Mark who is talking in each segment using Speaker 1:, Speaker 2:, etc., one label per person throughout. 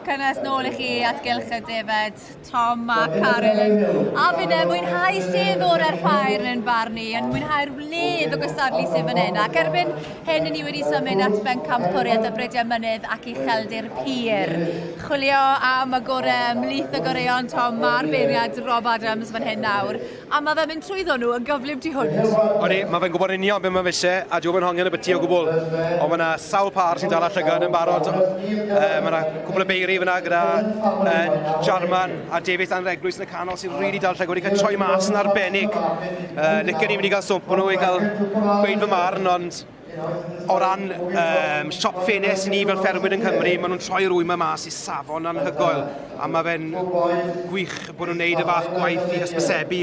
Speaker 1: cynnes nôl i chi atgylch y Defaid, Tom a Carol. A fi'n mwynhau sedd o'r ffair yn barn ni, yn mwynhau'r wledd o gystadlu sydd fan hyn. Ac erbyn hyn ni wedi symud at Pencampwriaeth Defaid Mynydd ac Ucheldir Pur. Chwilio am y gorau ymlith y goreon, Tom, mae'r beirniad Rob Adams fan hyn nawr. A mae fe'n mynd trwyddo nhw yn gyflym tu hwnt.
Speaker 2: Odi, mae fe'n gwybod union beth mae fe eisiau, a dwi'n hongen y byty o gwbl. Ond mae yna sawl par sy'n dal allan llygad yn barod. Mae yna cwbl o beiri fyna gyda Jarman a David Anreglwys yn y canol sy'n rili dal llygad wedi cael troi mas yn arbennig. Licen ni'n mynd i gael swmp nhw i gael gweud fy marn, ond o ran siop ffenes i ni fel ffermwyr yn Cymru, maen nhw'n troi rwy mas i safon anhygoel. A mae fe'n gwych bod nhw'n neud y fath gwaith i hysbysebu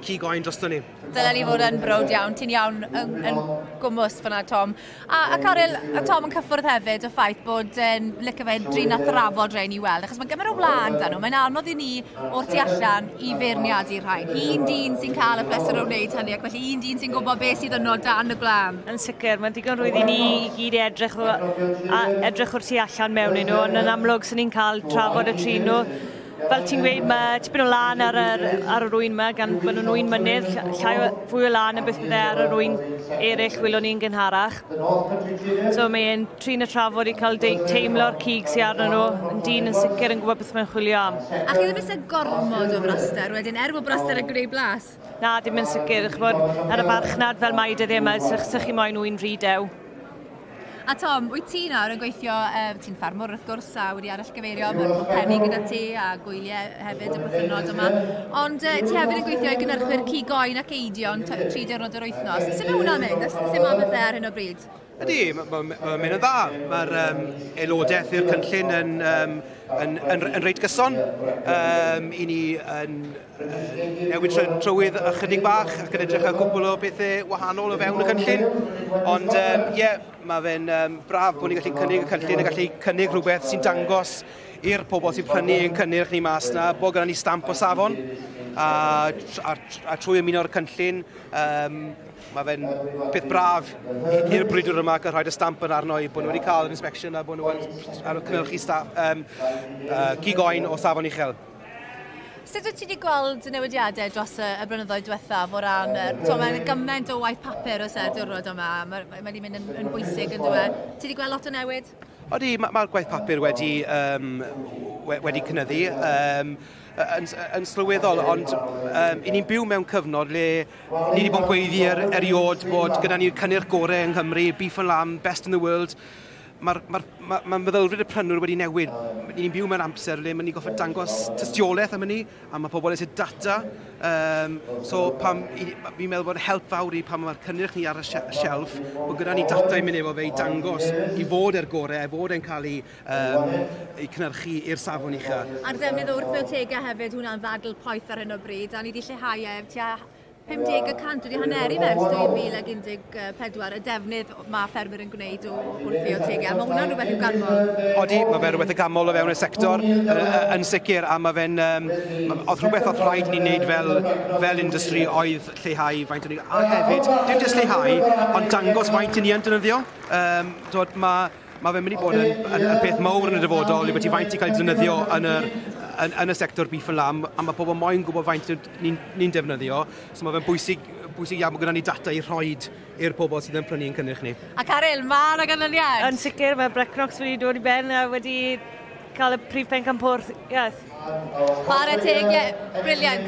Speaker 2: cigoen drosto ni.
Speaker 1: Dylen ni fod yn brod iawn, ti'n iawn yn gwmws fyna, Tom. A Carol, Tom yn cyffwrdd hefyd o ffaith bod licio fe drin a thrafod rhain i weld, achos mae gyfer o wlad dan nhw. Mae'n anodd i ni o'r tu allan i feirniadu'r rhain. Un dyn sy'n cael y pleser o wneud hynny, ac felly un dyn sy'n gwybod beth sydd yno dan y glam.
Speaker 3: Yn sicr, mae'n digon rwydd i ni i gyd edrych o'r tu allan mewn i nhw, ond yn amlwg sy'n ni'n cael trafod y tri nhw. Fel ti'n gweud, mae tipyn o lan ar y rwy'n yma, gan bod nhw'n rwy'n mynydd, llai fwy o lan y beth bydde ar y rwy'n eraill wylwn ni'n gynharach. So mae'n trin y trafod i cael teimlo'r cig sy'n arno nhw, yn dyn yn sicr yn gwybod beth mae'n chwilio am.
Speaker 1: A chi ddim eisiau gormod o braster wedyn, bod braster yn gwneud blas?
Speaker 3: Na, dim yn sicr, ar y farchnad fel mae dyddi yma, sy'ch chi moyn nhw'n rhy dew.
Speaker 1: A Tom, wyt ti nawr yn gweithio, ti'n ffarmwr wrth gwrs a wedi arall gyfeirio, mae'n penni gyda ti a gwyliau hefyd y bythynod yma. Ond ti hefyd yn gweithio i gynnyrchwyr cigoen ac eidion 3 diwrnod yr wythnos. Sut mae hwnna'n mynd? Sut mae bethau ar hyn o bryd?
Speaker 2: Ydy, mae'n mynd yn dda. Mae'r aelodaeth i'r cynllun yn reit gyson. I ni newid trywydd ychydig bach ac yn edrych ar gwbl o bethau wahanol o fewn y cynllun. Ond mae fe'n braf bod ni'n gallu cynnig y cynllun a gallu cynnig rhywbeth sy'n dangos i'r pobl sy'n prynu yn cynnyrch ni mas na, bod gyda ni stamp o safon a trwy ymuno'r cynllun mae fe'n peth braf i'r brwydwr yma gael rhaid y stamp yn arno i bod nhw wedi cael yr inspection a bod nhw yn cynnyrchu cigoen o safon uchel.
Speaker 1: Sut wyt ti wedi gweld y newidiadau dros y blynyddoedd diwethaf o ran, mae'n gymaint o waith papur o diwrnod yma, mae wedi mynd yn bwysig yn dweud. Ti wedi gweld lot o newid?
Speaker 2: Odi, mae'r gwaith papur wedi cynyddu yn sylweddol, ond i ni'n byw mewn cyfnod le ni wedi bod yn gweiddi eriod bod gyda ni'r cynnyrch gorau yng Nghymru, beef and lamb, best in the world. Mae'r meddylfryd y prynwyr wedi newid. Ni'n byw mewn amser le mae'n ni'n goffa dangos tystiolaeth am hynny, a mae pobl eisiau data. So fi'n meddwl bod help fawr i pan mae'r cynnyrch ni ar y shelf, bod gyda ni data i mynd efo fe i dangos i fod e'r gorau, fod e'n cael ei cynhyrchu i'r safon uchel.
Speaker 1: A'r defnydd o wrthfiltegau hefyd, hwnna'n ddadl poeth ar hyn o bryd, a ni wedi lleihau tua 50% wedi haneri mewn 2014 y defnydd mae ffermwyr yn gwneud o wrthfiltegau. Mae hwnna'n rhywbeth i'w ganmol?
Speaker 2: Odi, mae fe rhywbeth y ganmol o fewn y sector yn sicr, a mae fe'n oedd rhywbeth oedd rhaid ni'n neud fel industry oedd lleihau faint o'n ni. A hefyd, dim jyst lleihau, ond dangos faint ni yn defnyddio. Mae fe'n mynd i bod yn peth mawr yn y dyfodol i bod ti faint i cael defnyddio yn y sector beef and lamb, a mae pobl moyn gwybod faint ni'n defnyddio, so mae fe'n bwysig iawn bod gyda ni data i rhoid i'r pobl sydd yn prynu yn cynnyrch ni.
Speaker 1: A Carol, mae'r ganlyniad?
Speaker 3: Yn sicr, mae Brecnox wedi dod i ben a wedi cael y prif Pencampwriaeth.
Speaker 1: Chwarae teg, briliant.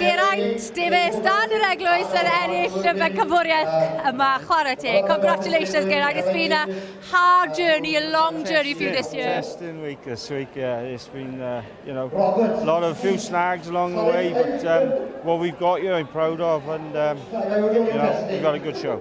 Speaker 1: Geraint, Davies, Dan yr eglwys yn ennill y Pencampwriaeth yma, chwarae teg. Congratulations, Geraint. It's been a hard journey, a long journey for you this year.
Speaker 4: Testing week this week, yeah. It's been, a few snags along the way, but what we've got here I'm proud of, and, we've got a good show.